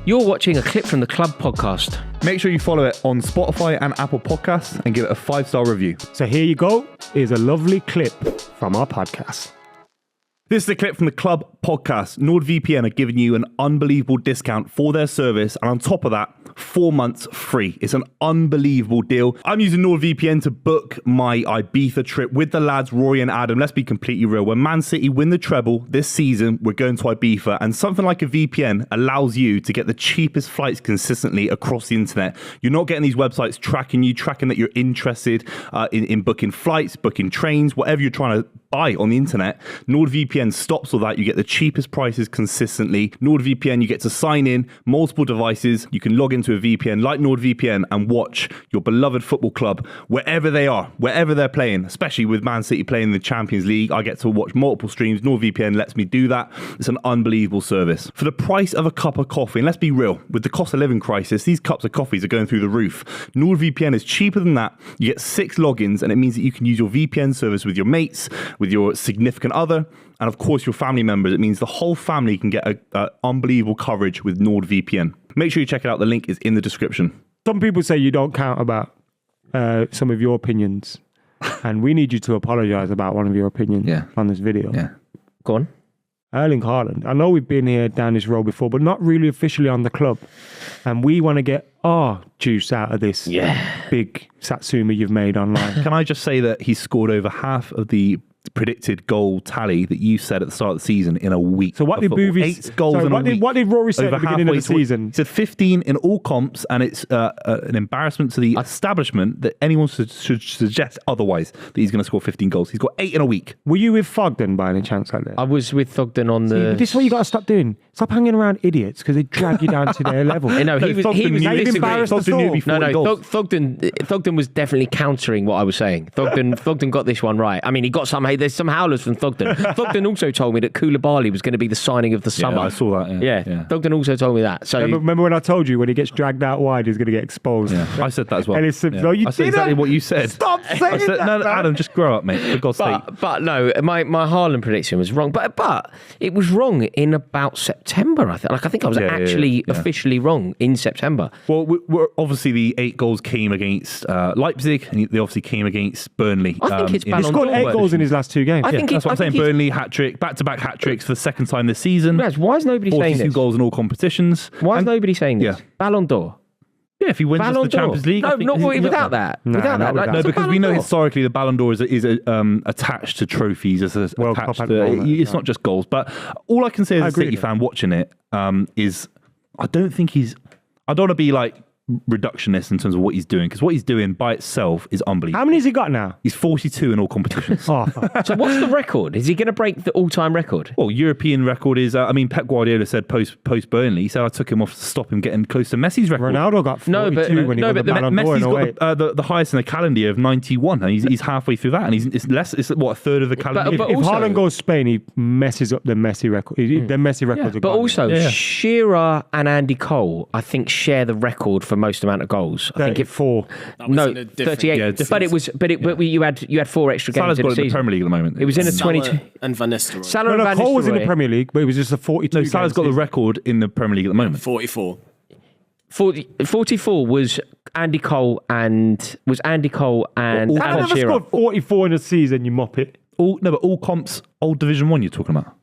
You're watching a clip from the Club podcast. Make sure you follow it on Spotify and Apple Podcasts and give it a 5-star review. So here you go. Here's a lovely clip from our podcast. This is a clip from the Club podcast. NordVPN are giving you an unbelievable discount for their service. And on top of that, 4 months free. It's an unbelievable deal. I'm using NordVPN to book my Ibiza trip with the lads, Rory and Adam. Let's be completely real. When Man City win the treble this season, we're going to Ibiza. And something like a VPN allows you to get the cheapest flights consistently across the internet. You're not getting these websites tracking that you're interested in booking flights, booking trains, whatever you're trying to buy on the internet. NordVPN stops all that. You get the cheapest prices consistently. NordVPN, you get to sign in multiple devices. You can log into a VPN like NordVPN and watch your beloved football club wherever they are, wherever they're playing, especially with Man City playing in the Champions League. I get to watch multiple streams. NordVPN lets me do that. It's an unbelievable service. For the price of a cup of coffee, and let's be real, with the cost of living crisis, these cups of coffees are going through the roof. NordVPN is cheaper than that. You get 6 logins, and it means that you can use your VPN service with your mates, with your significant other, and of course your family members. It means the whole family can get unbelievable coverage with NordVPN. Make sure you check it out. The link is in the description. Some people say you don't count about some of your opinions, and we need you to apologise about one of your opinions on this video. Yeah. Go on. Erling Haaland. I know we've been here down this road before, but not really officially on the club. And we want to get our juice out of this big Satsuma you've made online. Can I just say that he scored over half of the predicted goal tally that you said at the start of the season in a week? So what did Buvey... 8 goals in a week. What did Rory say at the beginning of the season? He said 15 in all comps, and it's an embarrassment to the establishment that anyone should suggest otherwise, that he's going to score 15 goals. He's got 8 in a week. Were you with Fogden by any chance like that? I was with Fogden on the... This is what you got to stop doing. Stop hanging around idiots because they drag you down to their level. No, he was embarrassed us all. Fogden was definitely countering what I was saying. Fogden got this one right. I mean, he got there's some howlers from Fogden. Fogden also told me that Koulibaly was going to be the signing of the summer. Yeah, I saw that. Yeah. Fogden also told me that. So remember when I told you when he gets dragged out wide, he's going to get exposed. Yeah, I said that as well. And it's, no, you I said exactly what you said. Stop saying that. No, Adam, just grow up, mate. For God's sake. But no, my Haaland prediction was wrong. But it was wrong in about September. I think I was officially wrong in September. Well, we're obviously the 8 goals came against Leipzig, and they obviously came against Burnley. I think it's He scored 8 goals in his last 2 games. That's what I'm saying. Burnley hat-trick, back-to-back hat-tricks for the second time this season. Why is nobody saying this? 42 goals in all competitions. Why is nobody saying this? Ballon d'Or. Yeah, if he wins the Champions League. No, not without that. No, because we know historically the Ballon d'Or is attached to trophies. It's not just goals. But all I can say as a City fan watching it is I don't want to be like reductionist in terms of what he's doing, because what he's doing by itself is unbelievable. How many has he got now? He's 42 in all competitions. So what's the record? Is he going to break the all-time record? Well, European record is, Pep Guardiola said post Burnley, he said I took him off to stop him getting close to Messi's record. Ronaldo got 42 when he won the Ballon d'Or in 08. Messi's got the highest in the calendar year of 91, and he's halfway through that, and it's a third of the calendar year. If Haaland goes Spain, he messes up the Messi record. The Messi records are gone. But also, Shearer and Andy Cole, I think, share the record for most amount of goals. I think 34. No, 38. Yeah, but you had 4 extra games. Salah's got it in the Premier League at the moment. It was in a 22. And Van Nistelrooy. Salah and Van Cole was in the Nistelrooy. Premier League, but it was just a 42. No, Salah's got the record in the Premier League at the moment. 44. 44 was Andy Cole and Alan never Shearer. scored 44 in a season, you mop it. But all comps, old Division 1 you're talking about.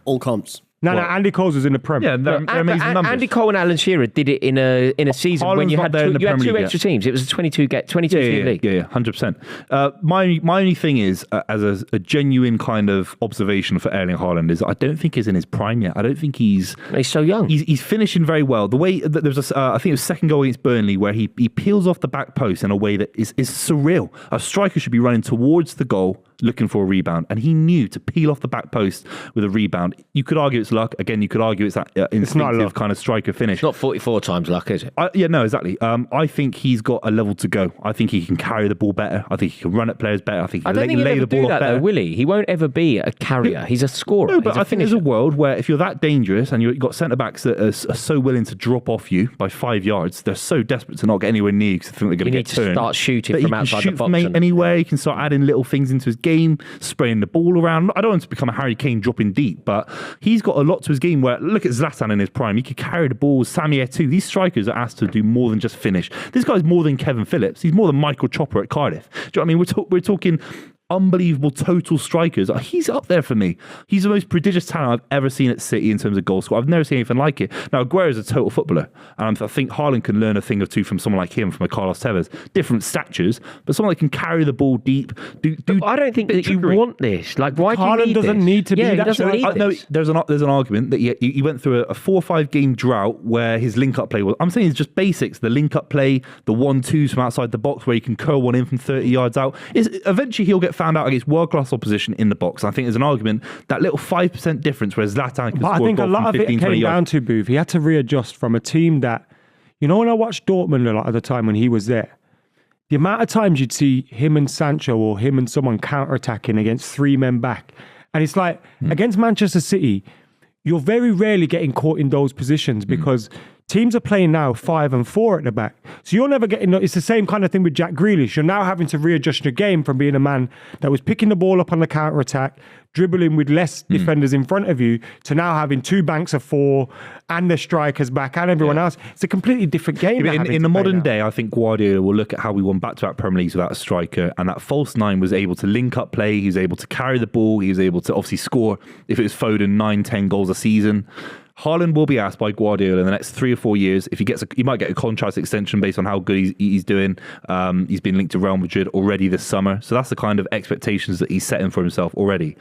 All comps. No, Andy Cole's was in the Premier. Yeah, they're amazing numbers. Andy Cole and Alan Shearer did it in a season when you had 2 extra teams. It was a 22 team league. Yeah, 100%. My only thing is, as a genuine kind of observation for Erling Haaland, is I don't think he's in his prime yet. I don't think he's so young. He's finishing very well. The way that there's I think it was second goal against Burnley where he peels off the back post in a way that is surreal. A striker should be running towards the goal, looking for a rebound, and he knew to peel off the back post with a rebound. You could argue it's luck. Again, you could argue it's that instinctive kind of striker finish. It's not 44 times luck, is it? Exactly. I think he's got a level to go. I think he can carry the ball better. I think he can run at players better. I think he can lay the ball off better. Though, will he? He won't ever be a carrier. He's a scorer. No, but I think there's a world where if you're that dangerous and you've got centre-backs that are so willing to drop off you by 5 yards, they're so desperate to not get anywhere near you because they think they're going to get turned. You need to start shooting from outside the box. Anyway, he can start adding little things into his game, spraying the ball around. I don't want to become a Harry Kane dropping deep, but he's got a lot to his game where, look at Zlatan in his prime. He could carry the ball, Sammy Eto'o. These strikers are asked to do more than just finish. This guy's more than Kevin Phillips. He's more than Michael Chopper at Cardiff. Do you know what I mean? We're talking unbelievable total strikers. He's up there for me. He's the most prodigious talent I've ever seen at City in terms of goal score. I've never seen anything like it. Now, Aguero's a total footballer, and I think Haaland can learn a thing or two from someone like him, from a Carlos Tevez. Different statures, but someone that can carry the ball deep. I don't think that you want this. Like, why do you Haaland need doesn't this? need to be he that doesn't way. need No, this. there's an argument that he went through a 4 or 5 game drought where his link-up play was... I'm saying it's just basics. The link-up play, the 1-2s from outside the box where he can curl one in from 30 yards out. Eventually, he'll get found out against world-class opposition in the box. I think there's an argument, that little 5% difference where Zlatan can But score I think a a goal lot from of it 15, 20 came down yards. to Booth. He had to readjust from a team that, you know, when I watched Dortmund a lot of the time when he was there, the amount of times you'd see him and Sancho or him and someone counter-attacking against 3 men back. And it's like, against Manchester City, you're very rarely getting caught in those positions because teams are playing now 5 and 4 at the back. So you're never getting... It's the same kind of thing with Jack Grealish. You're now having to readjust your game from being a man that was picking the ball up on the counter-attack, dribbling with less defenders in front of you, to now having 2 banks of 4 and the strikers back and everyone else. It's a completely different game. In the modern day, I think Guardiola will look at how we won back-to-back Premier Leagues without a striker, and that false 9 was able to link up play, he was able to carry the ball, he was able to obviously score, if it was Foden, 9-10 goals a season. Haaland will be asked by Guardiola in the next 3 or 4 years if he might get a contract extension based on how good he's doing. He's been linked to Real Madrid already this summer, so that's the kind of expectations that he's setting for himself already.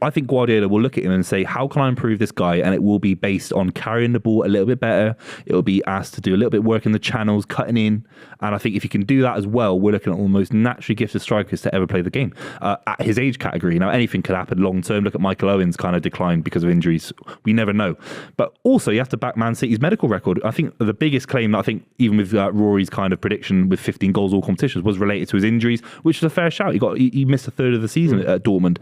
I think Guardiola will look at him and say, how can I improve this guy? And it will be based on carrying the ball a little bit better. It will be asked to do a little bit of work in the channels, cutting in. And I think if he can do that as well, we're looking at one of the most naturally gifted strikers to ever play the game at his age category. Now, anything could happen long term. Look at Michael Owen's kind of decline because of injuries. We never know. But also, you have to back Man City's medical record. I think the biggest claim that I think, even with Rory's kind of prediction with 15 goals all competitions, was related to his injuries, which is a fair shout. He missed a third of the season at Dortmund.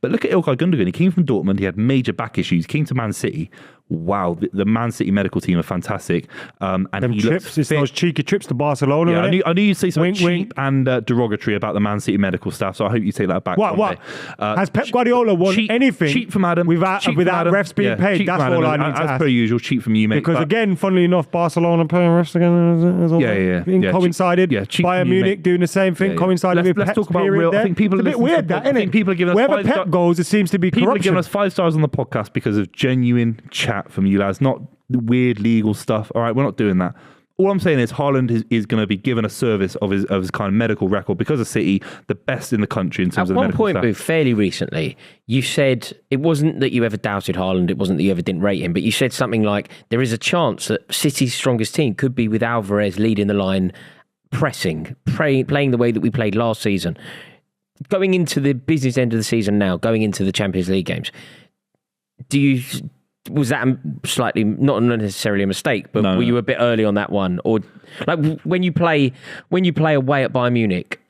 But look at Ilkay Gundogan. He came from Dortmund. He had major back issues. He came to Man City. Wow, the Man City medical team are fantastic. And Them he trips, it's those cheeky trips to Barcelona. Yeah, I knew you'd say something Wink, cheap wink. and derogatory about the Man City medical staff, so I hope you take that back. What? one day. Has Pep Guardiola won cheap, anything cheap from Adam without cheap from Adam. refs being paid? cheap That's from all I Adam. need to As ask. per usual, cheap from you, mate. Because But- again, funnily enough, Barcelona playing refs again is all Yeah. coincided. Yeah, cheap Bayern from you, Munich mate. doing the same thing, Yeah. coincided with Let's Pep's talk about period real. there. I think people it's a bit listen to weird, the that, pod- I isn't think it? people are giving us Wherever 5 Pep goes, it seems to be People are corruption. giving us 5 stars on the podcast because of genuine chat from you lads, not weird legal stuff. All right, we're not doing that. All I'm saying is Haaland is going to be given a service of his kind of medical record because of City, the best in the country in terms At of one medical point, staff. Boo, fairly recently, you said it wasn't that you ever doubted Haaland, it wasn't that you ever didn't rate him, but you said something like there is a chance that City's strongest team could be with Alvarez leading the line, pressing, playing the way that we played last season. Going into the business end of the season now, going into the Champions League games, was that slightly, not necessarily a mistake, but were you a bit early on that one? Or like when you play away at Bayern Munich,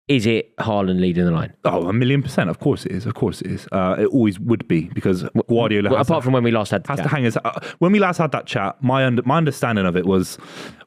is it Haaland leading the line? Oh, 1,000,000%. Of course it is. Of course it is. It always would be because Guardiola has apart from when we last had the has chat. to hang his... when we last had that chat, my understanding of it was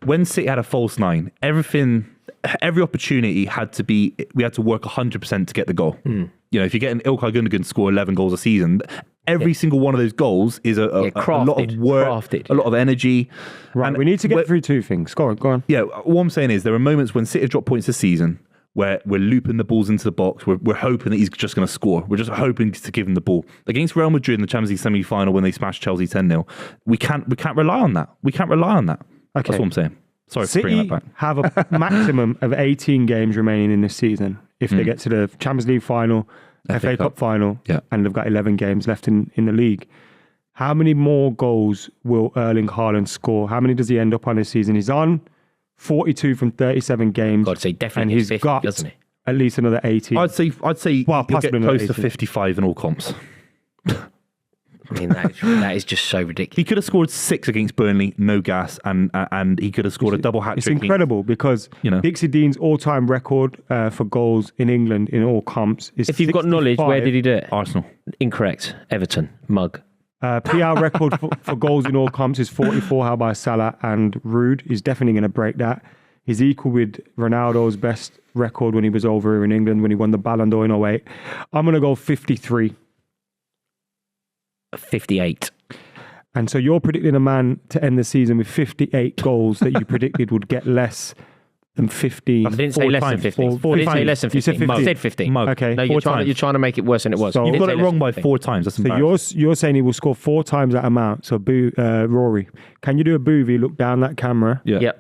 when City had a false 9, every opportunity had to be... We had to work 100% to get the goal. You know, if you get an Ilkay Gundogan score 11 goals a season... Every single one of those goals is a lot of work, a lot of energy. Right, and we need to get through 2 things. Go on. Yeah, all I'm saying is there are moments when City have dropped points this season where we're looping the balls into the box. We're hoping that he's just going to score. We're just hoping to give him the ball. Against Real Madrid in the Champions League semi-final when they smashed Chelsea 10-0, we can't rely on that. We can't rely on that. Okay. That's what I'm saying. Sorry for bringing City that back. have a maximum of 18 games remaining in this season if they get to the Champions League final, FA Cup final, and they've got 11 games left in the league. How many more goals will Erling Haaland score? How many does he end up on this season? He's on 42 from 37 games. God, so he definitely and gets he's 50, got doesn't he? at least another 18. I'd say Well, he'll get possibly close not to 18. 55 in all comps. I mean, that is just so ridiculous. He could have scored 6 against Burnley, no gas, and he could have scored a double hat It's trick. incredible because Dixie Dean's all-time record for goals in England in all comps is If you've got knowledge, where did he do it? Arsenal. Incorrect. Everton. Mug. PR record for goals in all comps is 44 held by Salah and Rude. He's definitely going to break that. He's equal with Ronaldo's best record when he was over here in England, when he won the Ballon d'Or in 08. I'm going to go 53. 58. And so you're predicting a man to end the season with 58 goals that you predicted would get less than 50. I didn't say less than 50. I didn't say less than 50. You said 50. I said 50. Mug. Okay. No, you're trying to make it worse than it was. So- You've got it wrong by 50. 4 times. That's So embarrassing. you're saying he will score 4 times that amount. So Rory, can you do a Buvey, look down that camera Yeah. Yep.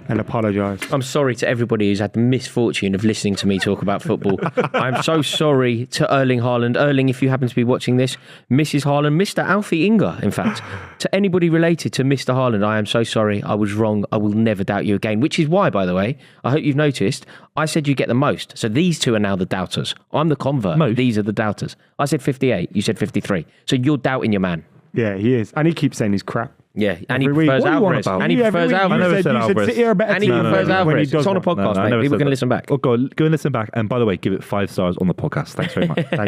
and apologise? I'm sorry to everybody who's had the misfortune of listening to me talk about football. I'm so sorry to Erling Haaland. Erling, if you happen to be watching this, Mrs. Haaland, Mr. Alfie Inga, in fact. To anybody related to Mr. Haaland, I am so sorry. I was wrong. I will never doubt you again, which is why, by the way, I hope you've noticed, I said you get the most. So these two are now the doubters. I'm the convert. Most? These are the doubters. I said 58. You said 53. So you're doubting your man. Yeah, he is. And he keeps saying he's crap. Yeah, and he Every week. prefers What are you on Alvarez. about? And he Yeah, prefers every week Alvarez. I never said you Alvarez. said City are a better And he team prefers when he Alvarez. does It's on a one. podcast, I mate. never People said can that. listen back. Oh, go and listen back. And by the way, give it 5 stars on the podcast. Thanks very much. Thank